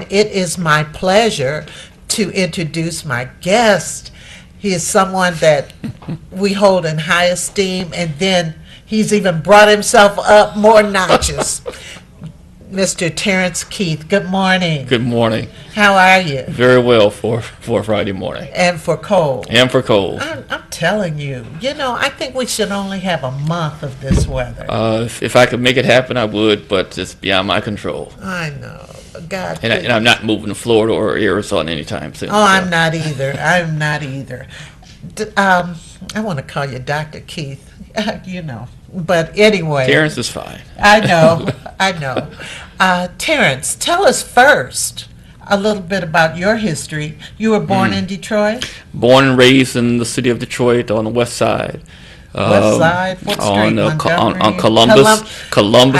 it is my pleasure to introduce my guest. He is someone that we hold in high esteem, and then he's even brought himself up more notches. Mr. Terrance Keith, good morning. Good morning. How are you? Very well for Friday morning. And for cold. And for cold. I'm telling you, I think we should only have a month of this weather. If I could make it happen, I would, but it's beyond my control. I know. God. And I'm not moving to Florida or Arizona anytime soon. Oh, so. I'm not either. I'm not either. I want to call you Dr. Keith, But anyway. Terrance is fine. I know. Terrance, tell us first a little bit about your history. You were born in Detroit? Born and raised in the city of Detroit on the west side. West side? What street? On Columbus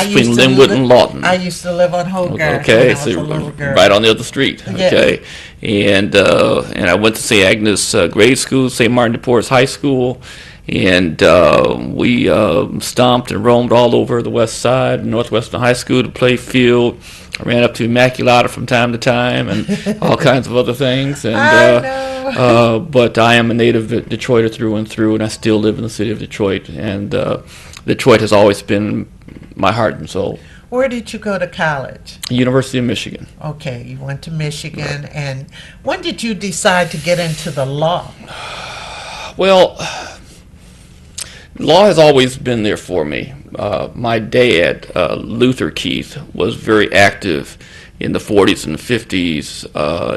between Linwood and Lawton. I used to live on Hogarth. Okay, so right on the other street. Okay, yeah. And I went to St. Agnes grade school, St. Martin de Porres High School, and we stomped and roamed all over the west side, Northwestern High School to play field. I ran up to Immaculata from time to time and all kinds of other things. And but I am a native Detroiter through and through, and I still live in the city of Detroit. And Detroit has always been my heart and soul. Where did you go to college? University of Michigan. Okay, you went to Michigan. Right. And when did you decide to get into the law? Well, law has always been there for me. My dad, Luther Keith, was very active in the 40s and the 50s,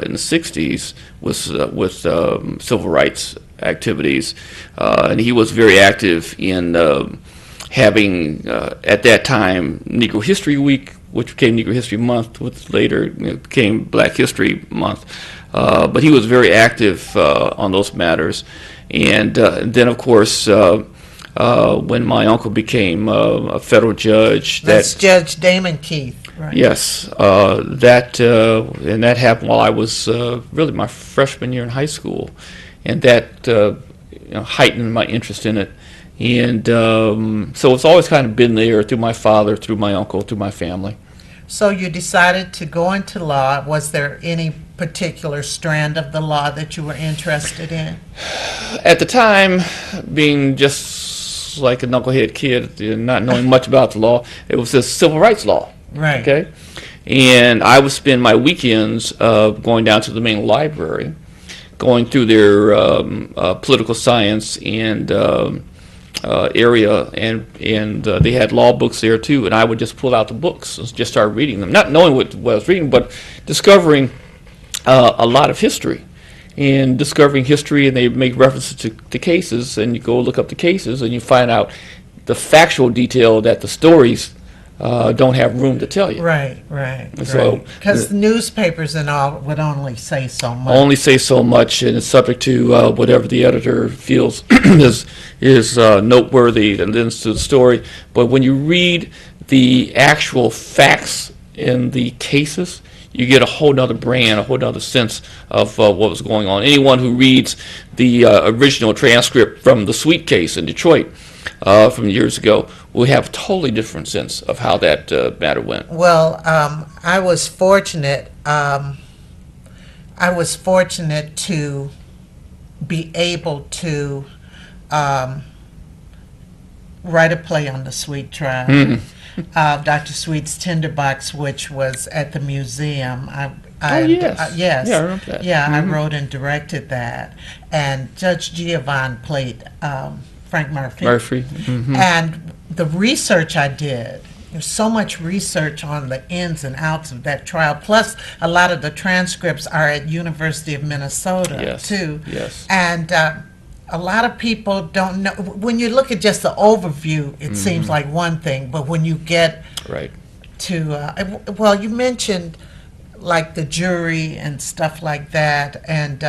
in the 60s with civil rights activities, and he was very active in having at that time Negro History Week, which became Negro History Month, which later became Black History Month. But he was very active on those matters, and then of course. When my uncle became a federal judge. That's Judge Damon Keith, right? Yes. And that happened while I was really my freshman year in high school. And that heightened my interest in it. And so it's always kind of been there through my father, through my uncle, through my family. So you decided to go into law. Was there any particular strand of the law that you were interested in? At the time, being just like a knucklehead kid, not knowing much about the law, it was just civil rights law. Right. Okay. And I would spend my weekends going down to the main library, going through their political science and area, and they had law books there too, and I would just pull out the books and just start reading them, not knowing what I was reading, but discovering a lot of history. And discovering history, and they make references to cases, and you go look up the cases, and you find out the factual detail that the stories don't have room to tell you. Right. So, because newspapers and all would only say so much. Only say so much, and it's subject to whatever the editor feels is noteworthy and lends to the story. But when you read the actual facts in the cases, you get a whole nother brand, a whole nother sense of what was going on. Anyone who reads the original transcript from the Sweet case in Detroit from years ago will have a totally different sense of how that matter went. Well, I was fortunate. I was fortunate to be able to write a play on the Sweet trial. Mm-hmm. Dr. Sweet's Tinderbox, which was at the museum. Yes. Yes. Yeah, I remember that. Yeah, I wrote and directed that. And Judge Giovanni played Frank Murphy. Mm-hmm. And the research I did, there's so much research on the ins and outs of that trial. Plus, a lot of the transcripts are at University of Minnesota, too. Yes. And a lot of people don't know. When you look at just the overview, it seems like one thing, but when you get to, well, you mentioned like the jury and stuff like that, and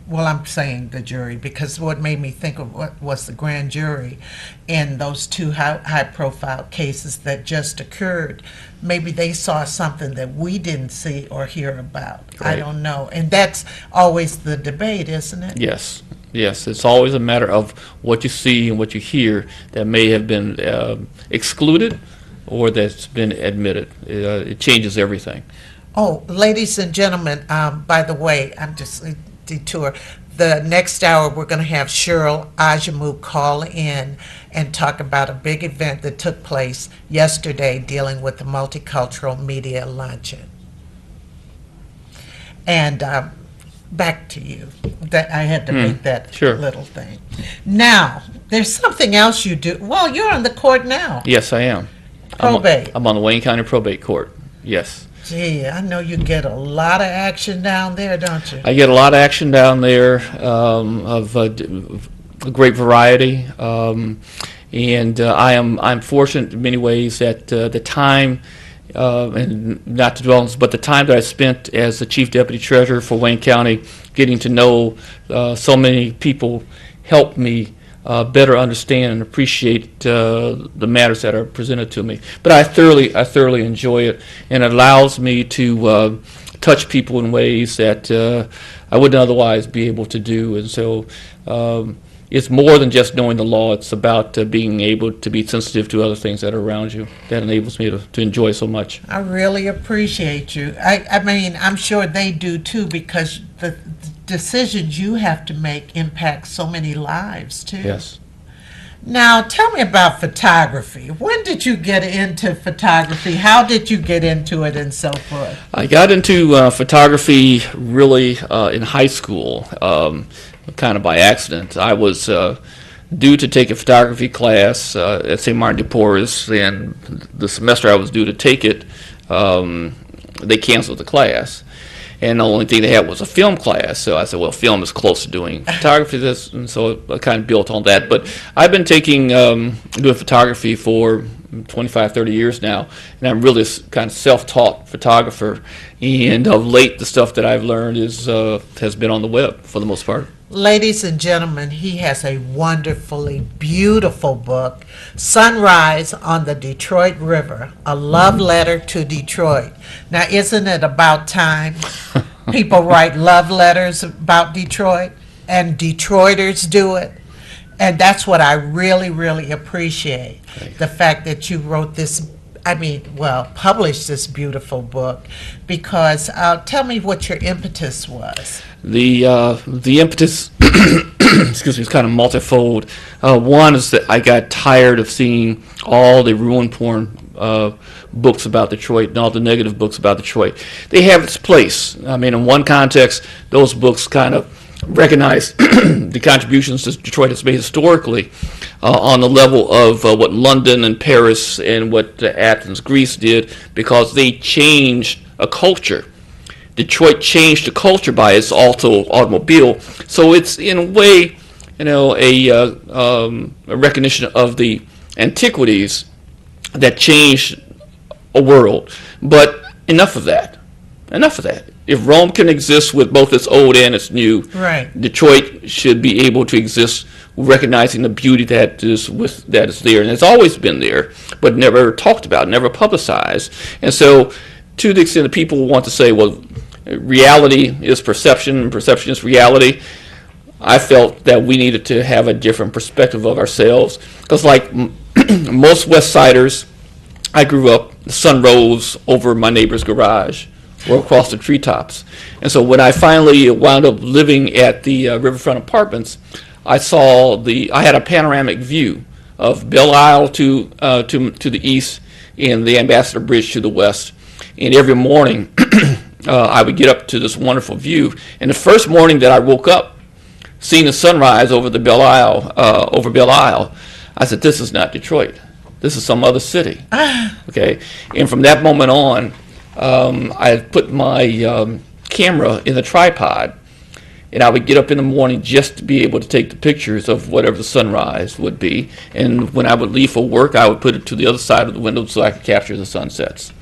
well, I'm saying the jury because what made me think of what was the grand jury in those two high-profile cases that just occurred. Maybe they saw something that we didn't see or hear about. Right. I don't know. And that's always the debate, isn't it? Yes. Yes, it's always a matter of what you see and what you hear that may have been excluded or that's been admitted. It changes everything. Oh, ladies and gentlemen, by the way, I'm just a detour. The next hour, we're going to have Cheryl Ajamu call in and talk about a big event that took place yesterday dealing with the Multicultural Media Luncheon. And back to you. That I had to make that Sure. little thing. Now, there's something else you do. Well, you're on the court now. Yes, I am. Probate. I'm on the Wayne County Probate Court. Yes. Gee, I know you get a lot of action down there, don't you? I get a lot of action down there, of a great variety, and I'm fortunate in many ways that the time, and not to dwell on this, but the time that I spent as the Chief Deputy Treasurer for Wayne County, getting to know so many people, helped me better understand and appreciate the matters that are presented to me. But I thoroughly enjoy it, and it allows me to touch people in ways that I wouldn't otherwise be able to do. And so it's more than just knowing the law. It's about being able to be sensitive to other things that are around you. That enables me to enjoy so much. I really appreciate you. I mean, I'm sure they do too, because the decisions you have to make impact so many lives too. Yes. Now, tell me about photography. When did you get into photography? How did you get into it, and so forth? I got into photography really in high school, kind of by accident. I was due to take a photography class at St. Martin de Porres, and the semester I was due to take it, they canceled the class. And the only thing they had was a film class. So I said, well, film is close to doing photography, and so I kind of built on that. But I've been doing photography for 25, 30 years now, and I'm really a kind of self-taught photographer. And of late, the stuff that I've learned has been on the web for the most part. Ladies and gentlemen, he has a wonderfully beautiful book, Sunrise on the Detroit River, a love letter to Detroit. Now, isn't it about time people write love letters about Detroit, and Detroiters do it? And that's what I really, really appreciate, the fact that you wrote this, published this beautiful book, because tell me what your impetus was. The impetus, excuse me, is kind of multifold. One is that I got tired of seeing all the ruin porn books about Detroit and all the negative books about Detroit. They have its place. I mean, in one context, those books kind of recognize the contributions that Detroit has made historically on the level of what London and Paris and what Athens, Greece did, because they changed a culture. Detroit changed the culture by its automobile, so it's in a way, a recognition of the antiquities that changed a world. But enough of that. Enough of that. If Rome can exist with both its old and its new, right, Detroit should be able to exist recognizing the beauty that is there, and it's always been there, but never talked about, never publicized. And so, to the extent that people want to say, well, reality is perception, and perception is reality, I felt that we needed to have a different perspective of ourselves. Because like most West Siders, I grew up, the sun rose over my neighbor's garage or across the treetops. And so when I finally wound up living at the Riverfront Apartments, I had a panoramic view of Belle Isle to the east and the Ambassador Bridge to the west. And every morning, I would get up to this wonderful view. And the first morning that I woke up, seeing the sunrise over the Belle Isle, I said, "This is not Detroit. This is some other city." Okay. And from that moment on, I put my camera in the tripod, and I would get up in the morning just to be able to take the pictures of whatever the sunrise would be. And when I would leave for work, I would put it to the other side of the window so I could capture the sunsets.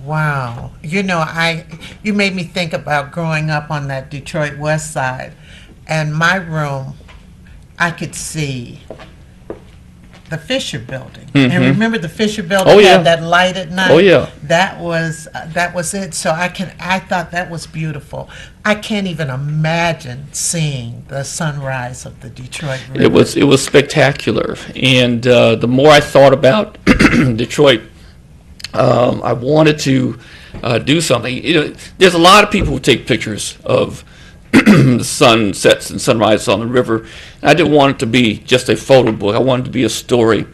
Wow. You made me think about growing up on that Detroit West Side. And my room, I could see the Fisher Building. Mm-hmm. And remember the Fisher Building had that light at night? Oh, yeah. That was it. So I thought that was beautiful. I can't even imagine seeing the sunrise of the Detroit River. It was spectacular. And the more I thought about Detroit, I wanted to do something. There's a lot of people who take pictures of the sunsets and sunrises on the river. I didn't want it to be just a photo book. I wanted it to be a story,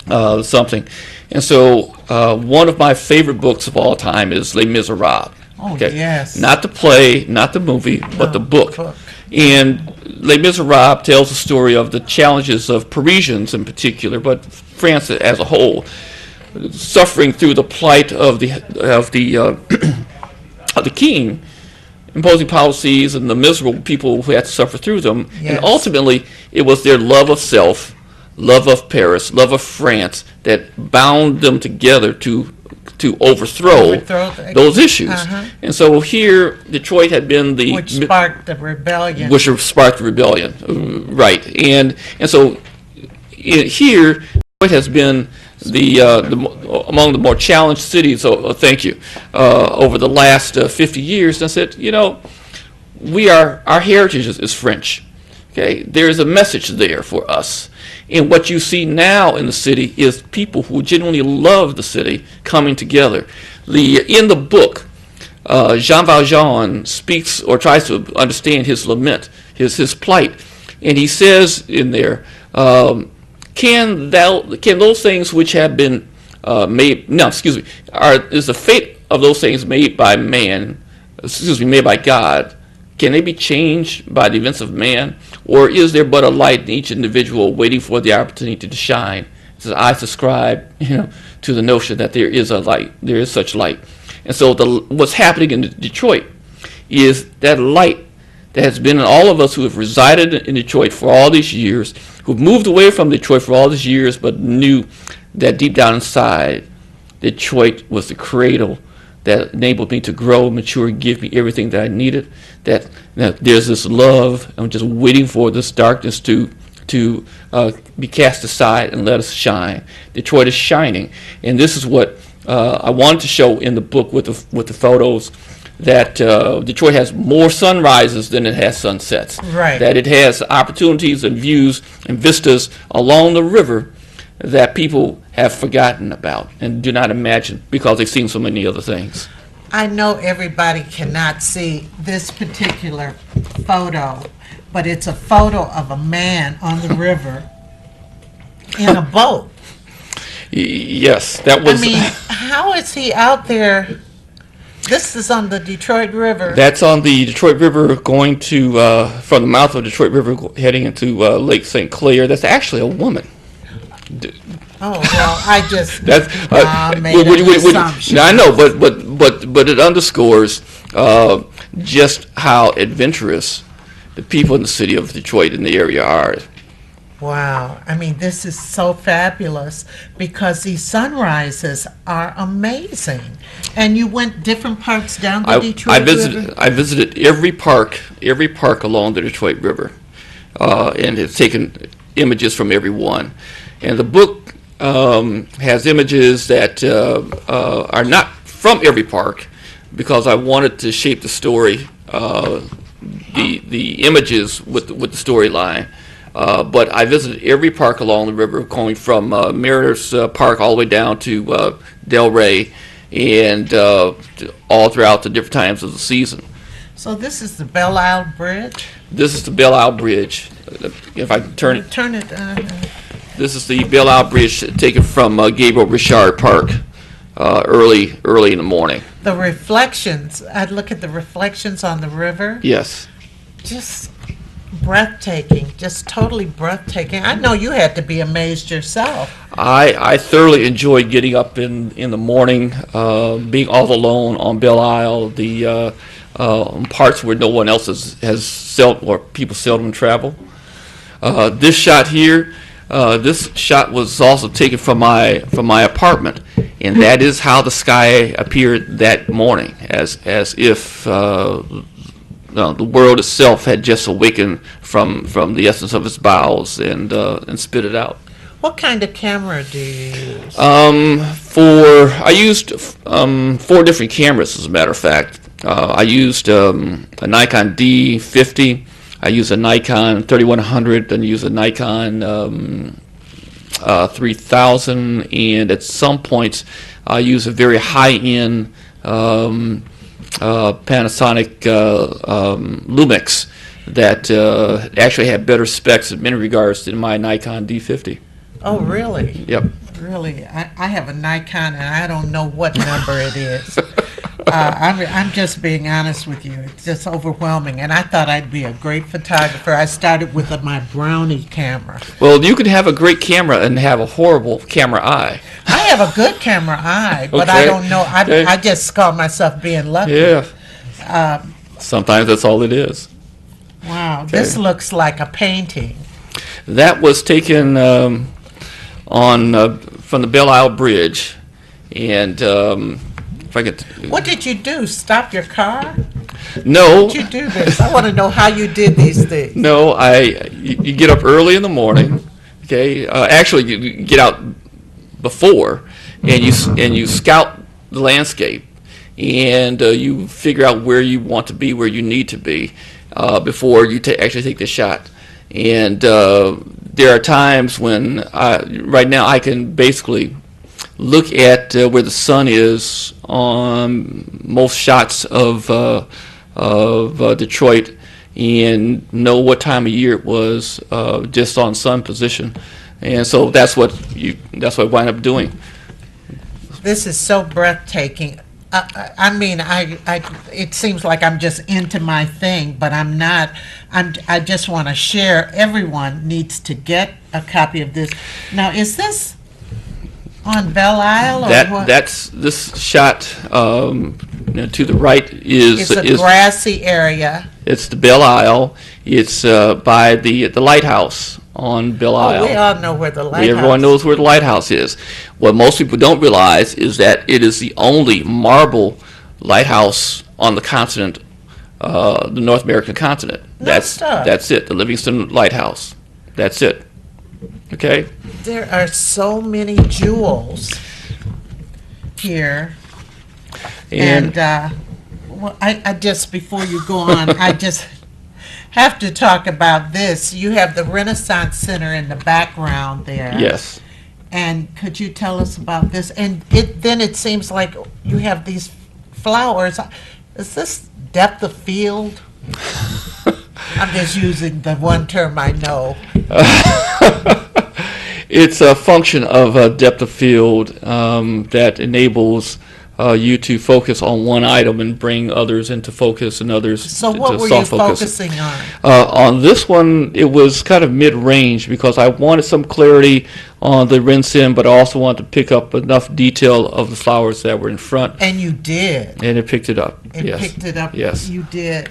something. And so one of my favorite books of all time is Les Miserables. Oh, yes. Not the play, not the movie, but the book. And Les Miserables tells the story of the challenges of Parisians in particular, but France as a whole, suffering through the plight of the of the king, imposing policies, and the miserable people who had to suffer through them. Yes. And ultimately, it was their love of self, love of Paris, love of France that bound them together to overthrow those issues. And so here, Detroit had been which sparked the rebellion. Which sparked the rebellion, right? And so here, Detroit has been among the more challenged cities. Thank you. Over the last 50 years, and I said, our heritage is French. Okay, there is a message there for us. And what you see now in the city is people who genuinely love the city coming together. In the book, Jean Valjean speaks or tries to understand his lament, his plight, and he says in there, can those things which have been made? No, excuse me. Is the fate of those things made by man? Made by God? Can they be changed by the events of man? Or is there but a light in each individual waiting for the opportunity to shine? So I subscribe, to the notion that there is a light, there is such light. And so what's happening in Detroit is that light that has been in all of us who have resided in Detroit for all these years, who've moved away from Detroit for all these years, but knew that deep down inside, Detroit was the cradle that enabled me to grow, mature, and give me everything that I needed. That there's this love. I'm just waiting for this darkness to be cast aside and let us shine. Detroit is shining, and this is what I wanted to show in the book with the photos. That Detroit has more sunrises than it has sunsets. Right. That it has opportunities and views and vistas along the river that people have forgotten about and do not imagine because they've seen so many other things. I know everybody cannot see this particular photo, but it's a photo of a man on the river in a boat. Yes, that was... I mean, how is he out there? This is on the Detroit River. That's on the Detroit River going to, from the mouth of Detroit River heading into Lake St. Clair. That's actually a woman. Oh, well, I just made an assumption. Now, I know, but it underscores just how adventurous the people in the city of Detroit in the area are. Wow. I mean, this is so fabulous because these sunrises are amazing. And you went different parks down the Detroit River? I visited every park along the Detroit River and have taken images from every one. And the book has images that are not from every park because I wanted to shape the story, the images with the storyline. But I visited every park along the river, going from Mariners Park all the way down to Delray, and all throughout the different times of the season. So this is the Belle Isle Bridge? This is the Belle Isle Bridge. If I turn it. Turn it. This is the Belle Isle Bridge taken from Gabriel Richard Park early in the morning. The reflections, I'd look at the reflections on the river. Yes. Just breathtaking, just totally breathtaking. I know you had to be amazed yourself. I thoroughly enjoyed getting up in the morning, being all alone on Belle Isle, the parts where no one else has or people seldom travel. This shot here, this shot was also taken from my apartment, and that is how the sky appeared that morning, as if the world itself had just awakened from the essence of its bowels and spit it out. What kind of camera do you use? I used 4 different cameras, as a matter of fact. I used a Nikon D50. I used a Nikon 3100, then used a Nikon 3000, and at some points I use a very high-end Panasonic Lumix that actually had better specs in many regards than my Nikon D50. Oh, really? Yep. Really? I have a Nikon, and I don't know what number it is. I'm just being honest with you. It's just overwhelming. And I thought I'd be a great photographer. I started with my Brownie camera. Well, you can have a great camera and have a horrible camera eye. I have a good camera eye, but Okay. I don't know. I just call myself being lucky. Yeah. Sometimes that's all it is. Wow. Okay. This looks like a painting. That was taken from the Belle Isle Bridge, and if I could. What did you do? Stop your car? No. How did you do this? I want to know how you did these things. No, you get up early in the morning. Okay, actually you get out before, and you scout the landscape, and you figure out where you want to be, where you need to be, before you actually take the shot. And there are times when right now I can basically look at where the sun is on most shots of Detroit and know what time of year it was just on sun position, and so that's what I wind up doing. This is so breathtaking. I mean, it seems like I'm just into my thing, but I'm not. I just want to share. Everyone needs to get a copy of this. Now, is this on Belle Isle or what? That's this shot to the right is It's a grassy area. It's the Belle Isle. It's by the lighthouse on Belle Isle. We all know where the lighthouse is. Everyone knows where the lighthouse is. What most people don't realize is that it is the only marble lighthouse on the continent, the North American continent. That's it, the Livingston Lighthouse. That's it. Okay? There are so many jewels here. And well, I just, before you go on, I just have to talk about this. You have the Renaissance Center in the background there. Yes. And could you tell us about this? And then it seems like you have these flowers. Is this depth of field? I'm just using the one term I know. It's a function of depth of field that enables you to focus on one item and bring others into focus and others So to what were you focusing on? On this one, it was kind of mid-range because I wanted some clarity on the rinse-in, but I also wanted to pick up enough detail of the flowers that were in front. And you did. And it picked it up. It picked it up. Yes. You did.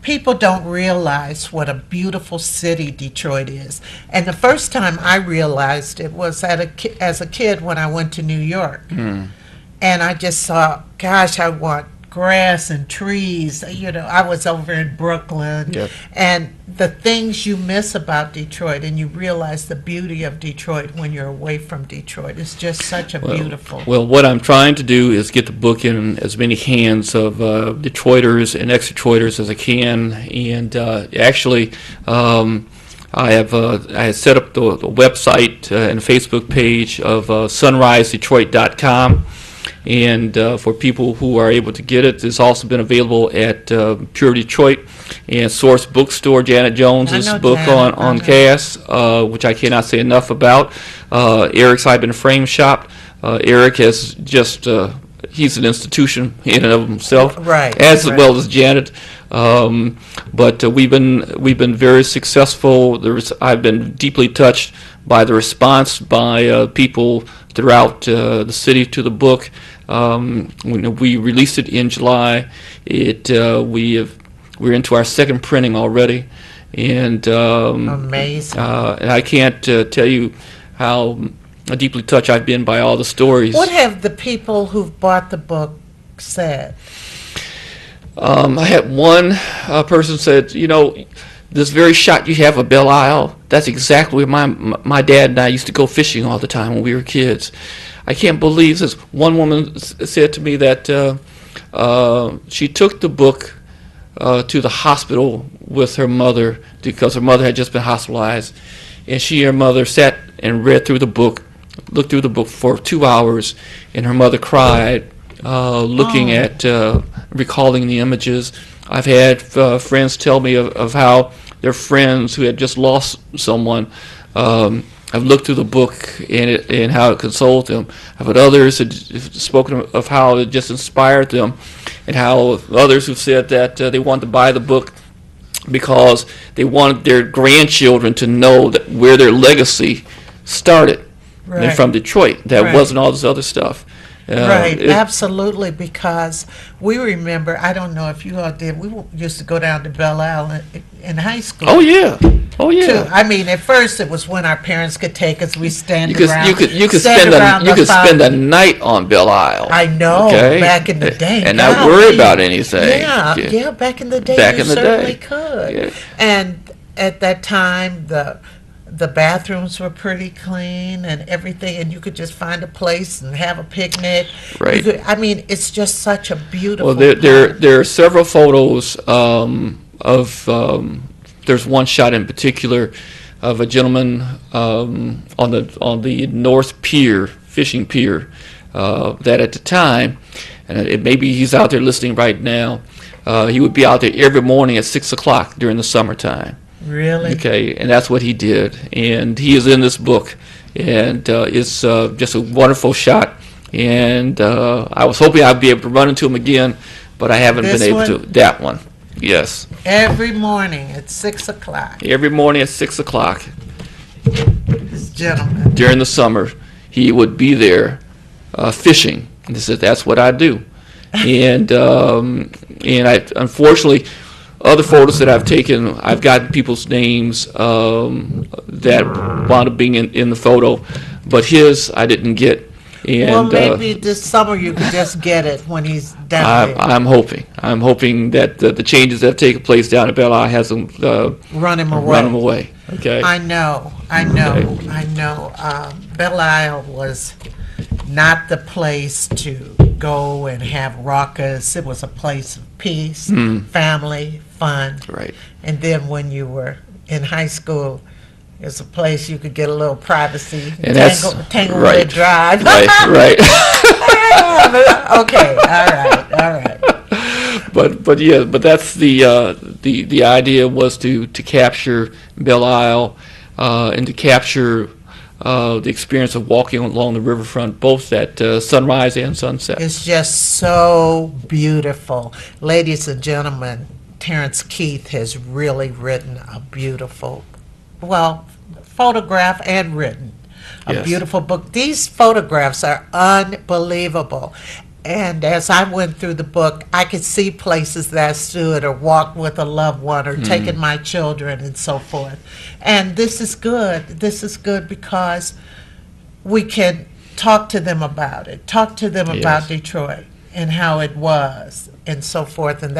People don't realize what a beautiful city Detroit is. And the first time I realized it was as a kid when I went to New York. And I just saw, gosh, I want grass and trees. You know, I was over in Brooklyn. Yep. And the things you miss about Detroit, and you realize the beauty of Detroit when you're away from Detroit. It's just such a beautiful. Well, what I'm trying to do is get the book in as many hands of Detroiters and ex-Detroiters as I can. And actually, I had set up the website and Facebook page of sunrisedetroit.com. And for people who are able to get it, it's also been available at Pure Detroit and Source Bookstore. Janet Jones's book on Cass, which I cannot say enough about. Eric's I've Been Frame Shop. Eric has just he's an institution in and of himself, right? Well as Janet. But we've been very successful. I've been deeply touched by the response by people throughout the city to the book. We released it in July. We're into our second printing already, and amazing. And I can't tell you how deeply touched I've been by all the stories. What have the people who've bought the book said? I had one person said, you know, this very shot you have of Belle Isle, that's exactly where my dad and I used to go fishing all the time when we were kids. I can't believe this. One woman said to me that she took the book to the hospital with her mother because her mother had just been hospitalized, and she and her mother sat and read through the book looked through the book for 2 hours, and her mother cried, looking at, recalling the images. I've had friends tell me of how their friends who had just lost someone have looked through the book and how it consoled them. I've had others had spoken of how it just inspired them, and how others who've said that they wanted to buy the book because they wanted their grandchildren to know that where their legacy started. Right. And from Detroit. That Right. wasn't all this other stuff. Right, absolutely, because we remember, I don't know if you all did, we used to go down to Belle Isle in high school. Oh yeah, oh yeah. Too. I mean, at first it was when our parents could take us, we stand around. You could stand spend a night on Belle Isle. I know, okay? back in the day. And not worry about anything. Yeah, back in the day Back you in the certainly day. could. Yeah. And at that time, the bathrooms were pretty clean and everything, and you could just find a place and have a picnic. Right. I mean, it's just such a beautiful. Well, there are several photos of. There's one shot in particular of a gentleman on the North Pier, fishing pier, that at the time, and maybe he's out there listening right now. He would be out there every morning at 6 o'clock during the summertime. Really? Okay, and that's what he did, and he is in this book, and it's just a wonderful shot. And I was hoping I'd be able to run into him again, but I haven't been able to. That one, yes. Every morning at 6 o'clock. Every morning at 6 o'clock. This gentleman. During the summer, he would be there fishing. And he said, "That's what I do." And I unfortunately. Other photos that I've taken, I've gotten people's names that wound up being in the photo, but his I didn't get. And, well, maybe this summer you could just get it when he's down there. I'm hoping that the changes that have taken place down at Belle Isle hasn't run him away. Okay. I know. Belle Isle was not the place to go and have ruckus. It was a place of peace, family, fun. Right. And then when you were in high school, it's a place you could get a little privacy. And that's Tanglewood right. Drive. Right. Okay. All right. But that's the idea was to capture Belle Isle and to capture the experience of walking along the riverfront, both at sunrise and sunset. It's just so beautiful. Ladies and gentlemen, Terrance Keith has really written a beautiful, photograph and written a Yes. beautiful book. These photographs are unbelievable. And as I went through the book, I could see places that I stood or walked with a loved one or taken my children and so forth. And this is good. This is good because we can talk to them about it, talk to them about Detroit and how it was and so forth. And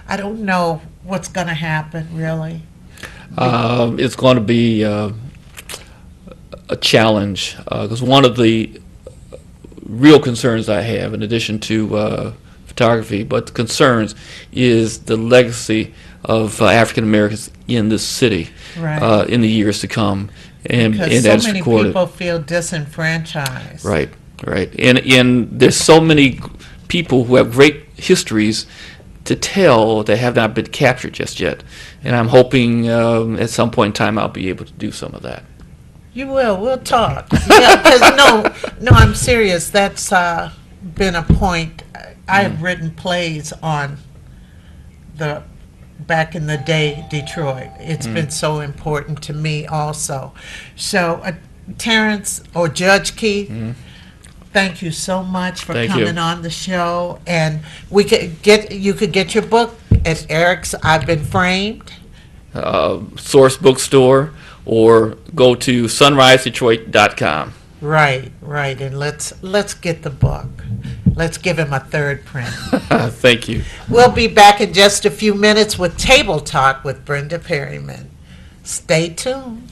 I don't know what's going to happen, really. It's going to be a challenge because one of the real concerns I have, in addition to photography, but the concerns is the legacy of African Americans in this city Right. in the years to come, and Because so that's many recorded. people feel disenfranchised. Right, and there's so many people who have great histories to tell that have not been captured just yet, and I'm hoping at some point in time I'll be able to do some of that. You will. We'll talk. Yeah, because no, I'm serious. That's been a point. I have written plays on the back in the day Detroit. It's been so important to me also. So, Terrance or Judge Keith, thank you so much for Thank you. coming on the show. And you could get your book at Eric's I've Been Framed. Source Bookstore, or go to sunrisedetroit.com. Right, and let's get the book. Let's give him a third print. Thank you. We'll be back in just a few minutes with Table Talk with Brenda Perryman. Stay tuned.